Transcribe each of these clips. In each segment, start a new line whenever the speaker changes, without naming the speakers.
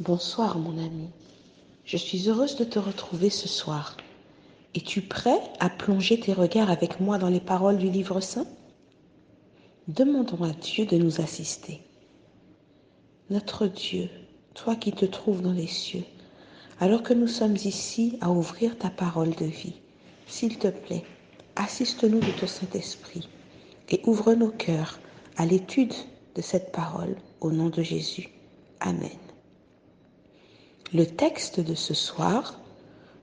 Bonsoir mon ami, je suis heureuse de te retrouver ce soir. Es-tu prêt à plonger tes regards avec moi dans les paroles du livre saint? Demandons à Dieu de nous assister. Notre Dieu, toi qui te trouves dans les cieux, alors que nous sommes ici à ouvrir ta parole de vie, s'il te plaît, assiste-nous de ton Saint-Esprit et ouvre nos cœurs à l'étude de cette parole au nom de Jésus. Amen. Le texte de ce soir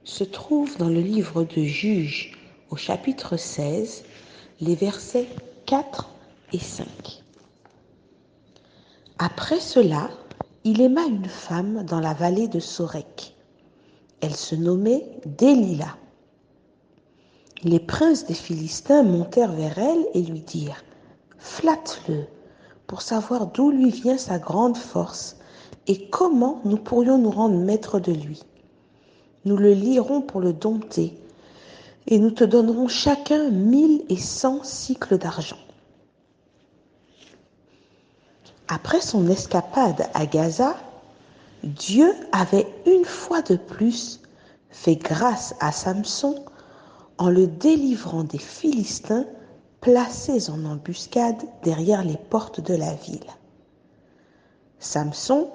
se trouve dans le livre de Juges au chapitre 16, les versets 4 et 5. Après cela, il aima une femme dans la vallée de Sorek. Elle se nommait Délila. Les princes des Philistins montèrent vers elle et lui dirent « Flatte-le pour savoir d'où lui vient sa grande force et comment nous pourrions nous rendre maîtres de lui. Nous le lierons pour le dompter et nous te donnerons chacun 1100 cycles d'argent. » Après son escapade à Gaza, Dieu avait une fois de plus fait grâce à Samson en le délivrant des Philistins placés en embuscade derrière les portes de la ville. Samson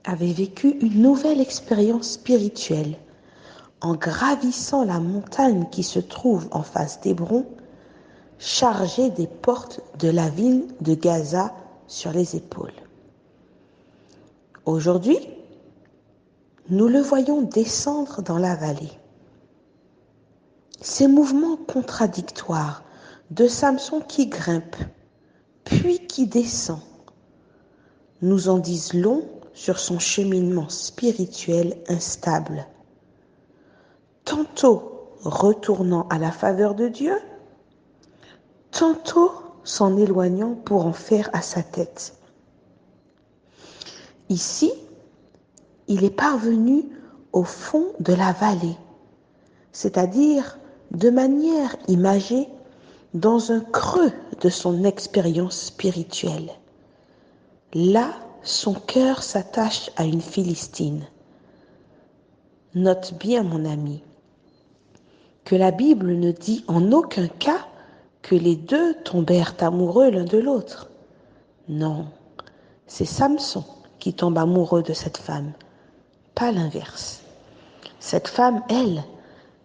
avait vécu une nouvelle expérience spirituelle en gravissant la montagne qui se trouve en face d'Hébron, chargée des portes de la ville de Gaza sur les épaules. Aujourd'hui, nous le voyons descendre dans la vallée. Ces mouvements contradictoires de Samson qui grimpe, puis qui descend, nous en disent long sur son cheminement spirituel instable. Tantôt retournant à la faveur de Dieu, tantôt s'en éloignant pour en faire à sa tête. Ici, il est parvenu au fond de la vallée, c'est-à-dire de manière imagée dans un creux de son expérience spirituelle. Là, son cœur s'attache à une Philistine. Note bien, mon ami, que la Bible ne dit en aucun cas que les deux tombèrent amoureux l'un de l'autre. Non, c'est Samson qui tombe amoureux de cette femme, pas l'inverse. Cette femme, elle,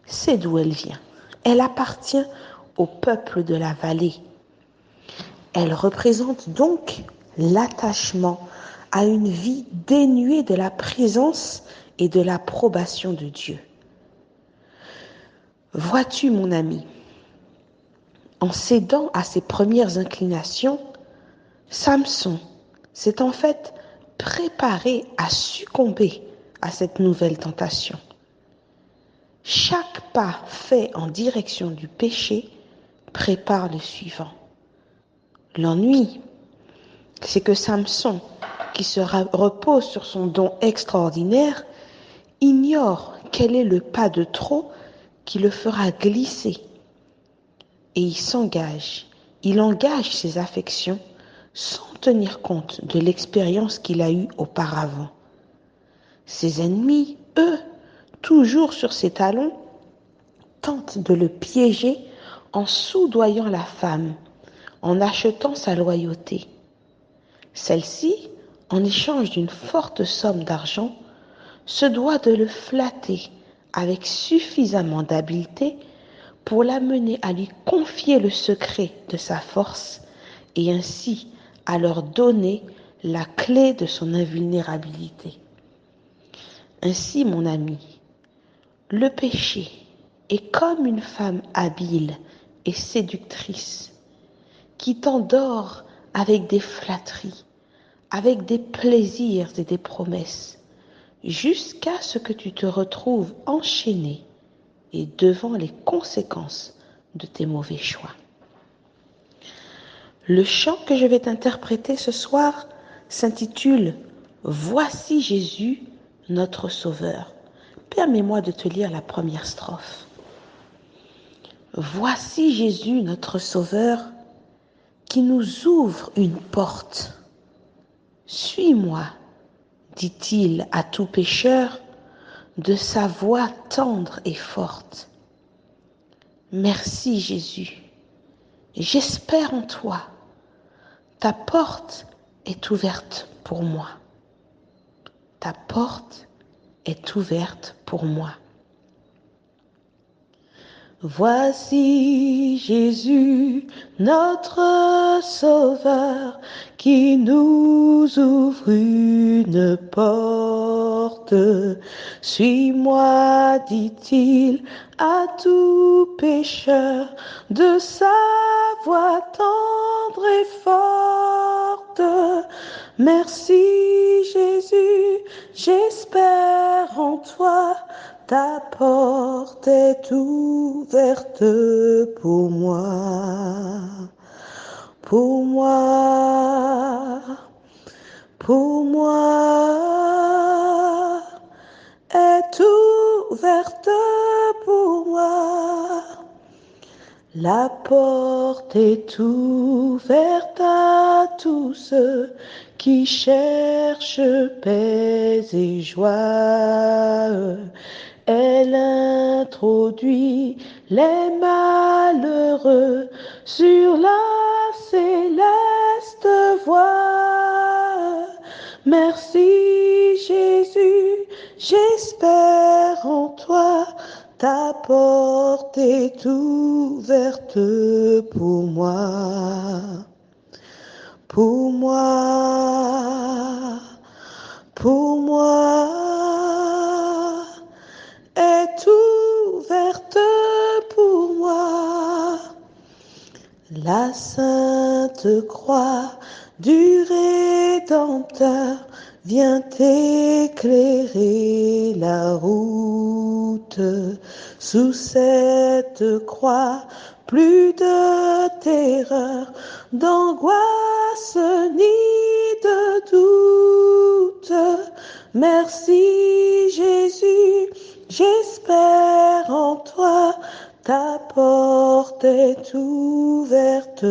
sait d'où elle vient. Elle appartient au peuple de la vallée. Elle représente donc l'attachement à une vie dénuée de la présence et de l'approbation de Dieu. Vois-tu, mon ami, en cédant à ses premières inclinations, Samson s'est en fait préparé à succomber à cette nouvelle tentation. Chaque pas fait en direction du péché prépare le suivant. L'ennui, c'est que Samson, qui se repose sur son don extraordinaire, ignore quel est le pas de trop qui le fera glisser. Et il engage ses affections sans tenir compte de l'expérience qu'il a eue auparavant. Ses ennemis, eux, toujours sur ses talons, tentent de le piéger en soudoyant la femme, en achetant sa loyauté. Celle-ci, en échange d'une forte somme d'argent, se doit de le flatter avec suffisamment d'habileté pour l'amener à lui confier le secret de sa force et ainsi à leur donner la clé de son invulnérabilité. Ainsi, mon ami, le péché est comme une femme habile et séductrice qui t'endort avec des flatteries, avec des plaisirs et des promesses, jusqu'à ce que tu te retrouves enchaîné et devant les conséquences de tes mauvais choix. Le chant que je vais t'interpréter ce soir s'intitule « Voici Jésus, notre Sauveur ». Permets-moi de te lire la première strophe. Voici Jésus, notre Sauveur, qui nous ouvre une porte. Suis-moi, dit-il à tout pécheur de sa voix tendre et forte. Merci Jésus, j'espère en toi. Ta porte est ouverte pour moi. Ta porte est ouverte pour moi. Voici Jésus, notre Sauveur, qui nous ouvre une porte. Suis-moi, dit-il à tout pécheur, de sa voix tendre et forte. Merci Jésus, j'espère en toi. Ta porte est ouverte pour moi, pour moi, pour moi, est ouverte pour moi. La porte est ouverte à tous ceux qui cherchent paix et joie. Elle introduit les malheureux sur la céleste voie. Merci Jésus, j'espère en toi. Ta porte est ouverte pour moi, pour moi, pour moi, est ouverte pour moi. La sainte croix du Rédempteur vient éclairer la route. Sous cette croix, plus de terreur, d'angoisse ni de doute. Merci Jésus, j'espère en toi. Ta porte est ouverte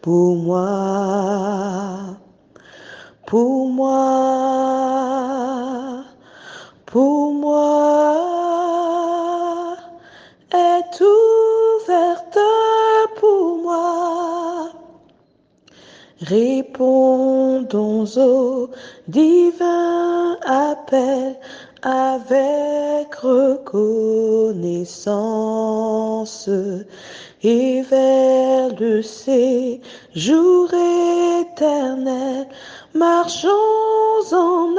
pour moi, pour moi, pour moi, est ouverte pour moi. Répondons au divin appel avec reconnaissance et vers le séjour éternel, marchons en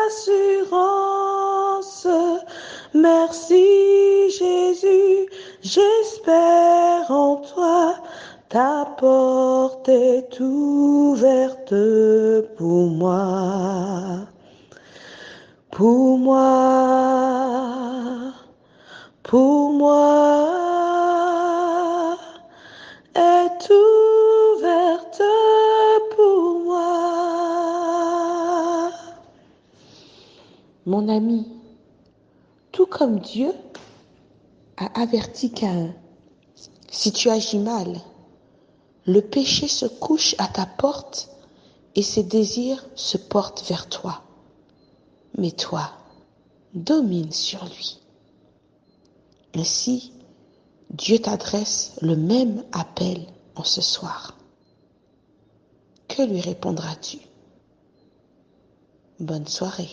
assurance. Merci Jésus, j'espère en toi. Ta porte est ouverte pour moi, pour moi, pour moi, est ouverte pour moi. Mon ami, tout comme Dieu a averti Caïn, si tu agis mal, le péché se couche à ta porte et ses désirs se portent vers toi. Mais toi, domine sur lui. Ainsi, Dieu t'adresse le même appel en ce soir. Que lui répondras-tu? Bonne soirée.